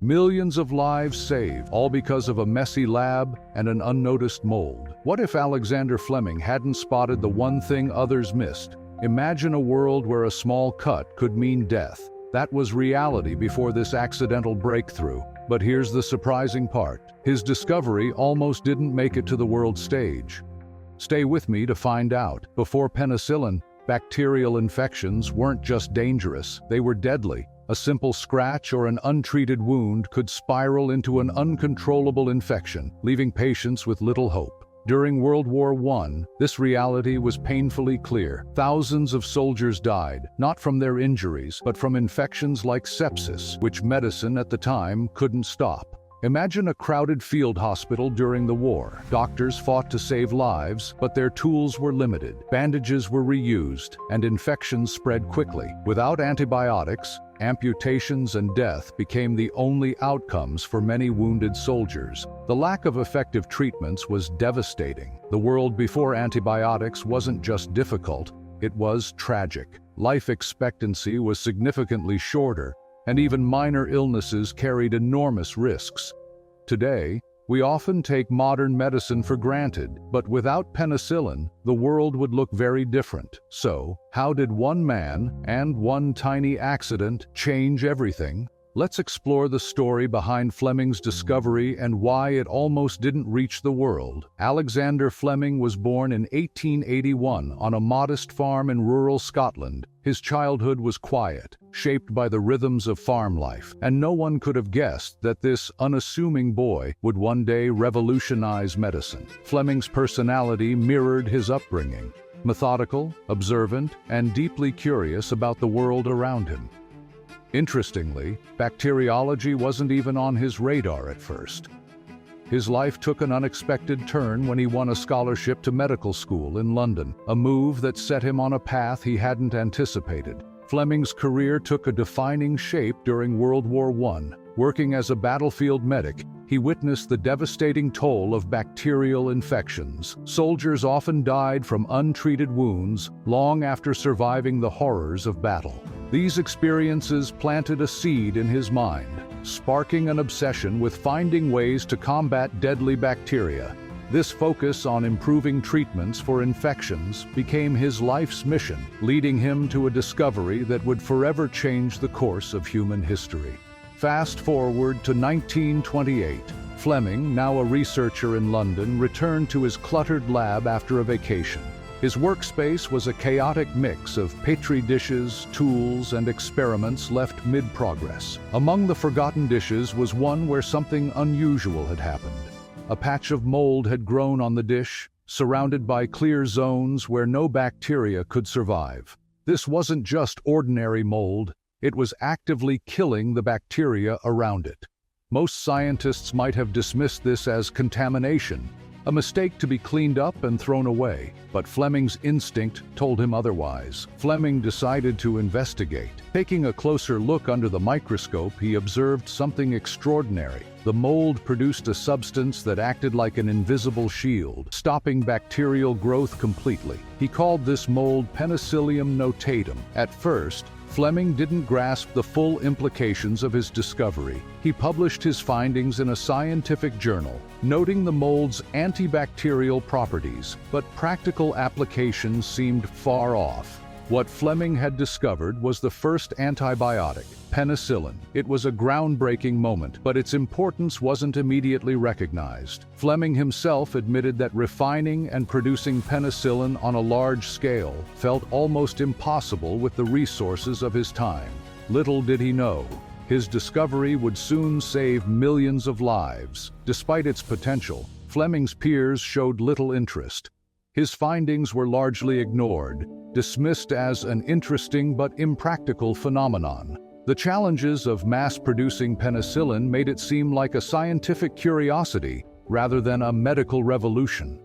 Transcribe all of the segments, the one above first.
Millions of lives saved, all because of a messy lab and an unnoticed mold. What if Alexander Fleming hadn't spotted the one thing others missed? Imagine a world where a small cut could mean death. That was reality before this accidental breakthrough. But here's the surprising part. His discovery almost didn't make it to the world stage. Stay with me to find out. Before penicillin, bacterial infections weren't just dangerous, they were deadly. A simple scratch or an untreated wound could spiral into an uncontrollable infection, leaving patients with little hope. During World War I, this reality was painfully clear. Thousands of soldiers died, not from their injuries, but from infections like sepsis, which medicine at the time couldn't stop. Imagine a crowded field hospital during the war. Doctors fought to save lives, but their tools were limited. Bandages were reused, and infections spread quickly. Without antibiotics, amputations and death became the only outcomes for many wounded soldiers. The lack of effective treatments was devastating. The world before antibiotics wasn't just difficult, it was tragic. Life expectancy was significantly shorter, and even minor illnesses carried enormous risks. Today, we often take modern medicine for granted, but without penicillin, the world would look very different. So, how did one man and one tiny accident change everything? Let's explore the story behind Fleming's discovery and why it almost didn't reach the world. Alexander Fleming was born in 1881 on a modest farm in rural Scotland. His childhood was quiet, shaped by the rhythms of farm life, and no one could have guessed that this unassuming boy would one day revolutionize medicine. Fleming's personality mirrored his upbringing, methodical, observant, and deeply curious about the world around him. Interestingly, bacteriology wasn't even on his radar at first. His life took an unexpected turn when he won a scholarship to medical school in London, a move that set him on a path he hadn't anticipated. Fleming's career took a defining shape during World War I. Working as a battlefield medic, he witnessed the devastating toll of bacterial infections. Soldiers often died from untreated wounds long after surviving the horrors of battle. These experiences planted a seed in his mind, sparking an obsession with finding ways to combat deadly bacteria. This focus on improving treatments for infections became his life's mission, leading him to a discovery that would forever change the course of human history. Fast forward to 1928. Fleming, now a researcher in London, returned to his cluttered lab after a vacation. His workspace was a chaotic mix of petri dishes, tools, and experiments left mid-progress. Among the forgotten dishes was one where something unusual had happened. A patch of mold had grown on the dish, surrounded by clear zones where no bacteria could survive. This wasn't just ordinary mold, it was actively killing the bacteria around it. Most scientists might have dismissed this as contamination, a mistake to be cleaned up and thrown away, but Fleming's instinct told him otherwise. Fleming decided to investigate. Taking a closer look under the microscope, he observed something extraordinary. The mold produced a substance that acted like an invisible shield, stopping bacterial growth completely. He called this mold Penicillium notatum. At first, Fleming didn't grasp the full implications of his discovery. He published his findings in a scientific journal, noting the mold's antibacterial properties, but practical applications seemed far off. What Fleming had discovered was the first antibiotic, penicillin. It was a groundbreaking moment, but its importance wasn't immediately recognized. Fleming himself admitted that refining and producing penicillin on a large scale felt almost impossible with the resources of his time. Little did he know, his discovery would soon save millions of lives. Despite its potential, Fleming's peers showed little interest. His findings were largely ignored, dismissed as an interesting but impractical phenomenon. The challenges of mass-producing penicillin made it seem like a scientific curiosity rather than a medical revolution.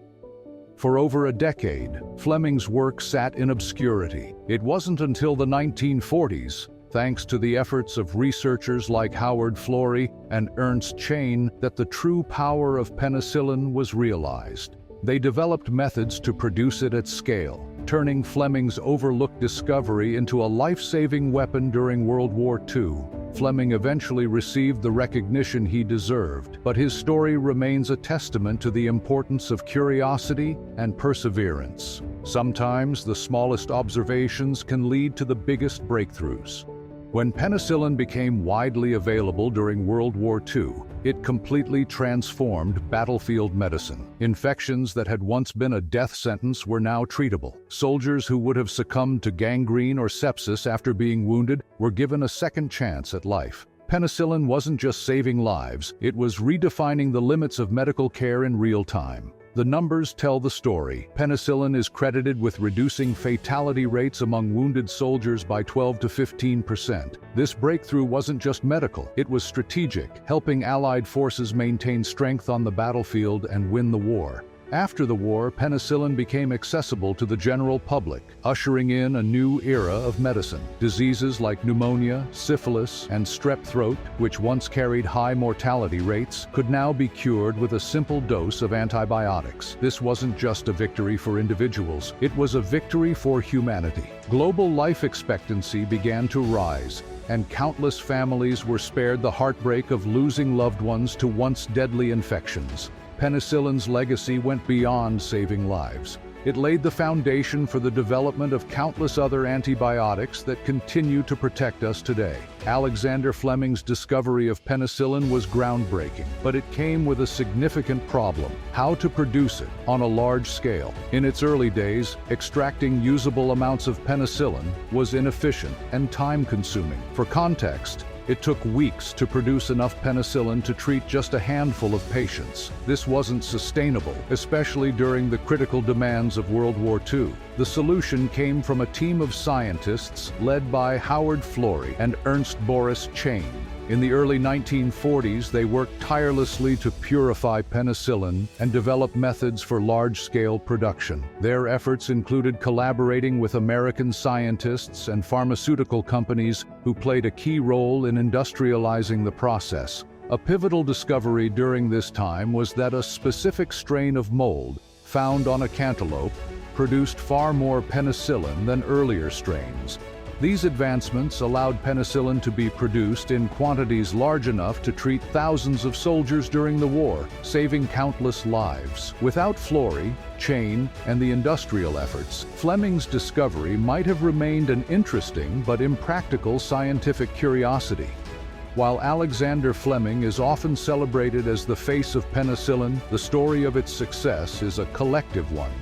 For over a decade, Fleming's work sat in obscurity. It wasn't until the 1940s, thanks to the efforts of researchers like Howard Florey and Ernst Chain, that the true power of penicillin was realized. They developed methods to produce it at scale, turning Fleming's overlooked discovery into a life-saving weapon during World War II. Fleming eventually received the recognition he deserved, but his story remains a testament to the importance of curiosity and perseverance. Sometimes the smallest observations can lead to the biggest breakthroughs. When penicillin became widely available during World War II, it completely transformed battlefield medicine. Infections that had once been a death sentence were now treatable. Soldiers who would have succumbed to gangrene or sepsis after being wounded were given a second chance at life. Penicillin wasn't just saving lives, it was redefining the limits of medical care in real time. The numbers tell the story. Penicillin is credited with reducing fatality rates among wounded soldiers by 12 to 15%. This breakthrough wasn't just medical, it was strategic, helping Allied forces maintain strength on the battlefield and win the war. After the war, penicillin became accessible to the general public, ushering in a new era of medicine. Diseases like pneumonia, syphilis, and strep throat, which once carried high mortality rates, could now be cured with a simple dose of antibiotics. This wasn't just a victory for individuals, it was a victory for humanity. Global life expectancy began to rise, and countless families were spared the heartbreak of losing loved ones to once deadly infections. Penicillin's legacy went beyond saving lives. It laid the foundation for the development of countless other antibiotics that continue to protect us today. Alexander Fleming's discovery of penicillin was groundbreaking, but it came with a significant problem: how to produce it on a large scale. In its early days, extracting usable amounts of penicillin was inefficient and time-consuming. For context, it took weeks to produce enough penicillin to treat just a handful of patients. This wasn't sustainable, especially during the critical demands of World War II. The solution came from a team of scientists led by Howard Florey and Ernst Boris Chain. In the early 1940s, they worked tirelessly to purify penicillin and develop methods for large-scale production. Their efforts included collaborating with American scientists and pharmaceutical companies who played a key role in industrializing the process. A pivotal discovery during this time was that a specific strain of mold, found on a cantaloupe, produced far more penicillin than earlier strains. These advancements allowed penicillin to be produced in quantities large enough to treat thousands of soldiers during the war, saving countless lives. Without Florey, Chain, and the industrial efforts, Fleming's discovery might have remained an interesting but impractical scientific curiosity. While Alexander Fleming is often celebrated as the face of penicillin, the story of its success is a collective one.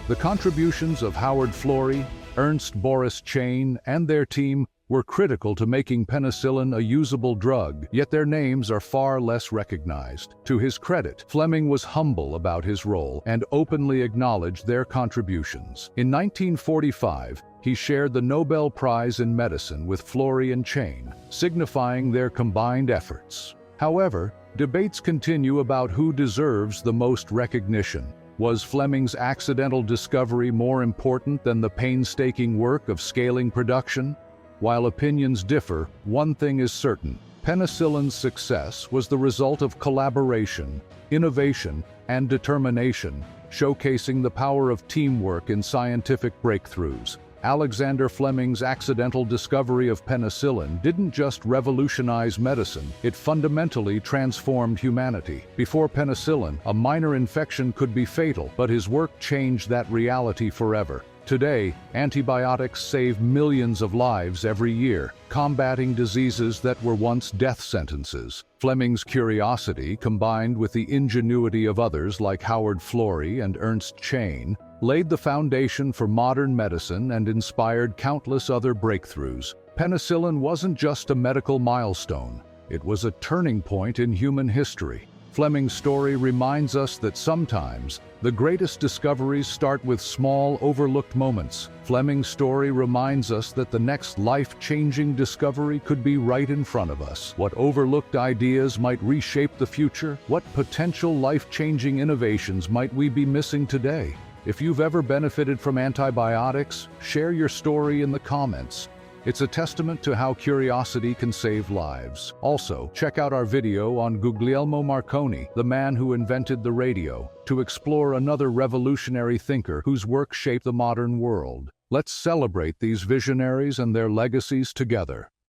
The contributions of Howard Florey, Ernst Boris Chain, and their team were critical to making penicillin a usable drug, yet their names are far less recognized. To his credit, Fleming was humble about his role and openly acknowledged their contributions. In 1945, he shared the Nobel Prize in Medicine with Florey and Chain, signifying their combined efforts. However, debates continue about who deserves the most recognition. Was Fleming's accidental discovery more important than the painstaking work of scaling production? While opinions differ, one thing is certain: penicillin's success was the result of collaboration, innovation, and determination, showcasing the power of teamwork in scientific breakthroughs. Alexander Fleming's accidental discovery of penicillin didn't just revolutionize medicine, it fundamentally transformed humanity. Before penicillin, a minor infection could be fatal, but his work changed that reality forever. Today, antibiotics save millions of lives every year, combating diseases that were once death sentences. Fleming's curiosity, combined with the ingenuity of others like Howard Florey and Ernst Chain, laid the foundation for modern medicine and inspired countless other breakthroughs. Penicillin wasn't just a medical milestone, it was a turning point in human history. Fleming's story reminds us that sometimes the greatest discoveries start with small, overlooked moments. Fleming's story reminds us that the next life-changing discovery could be right in front of us. What overlooked ideas might reshape the future? What potential life-changing innovations might we be missing today? If you've ever benefited from antibiotics, share your story in the comments. It's a testament to how curiosity can save lives. Also, check out our video on Guglielmo Marconi, the man who invented the radio, to explore another revolutionary thinker whose work shaped the modern world. Let's celebrate these visionaries and their legacies together.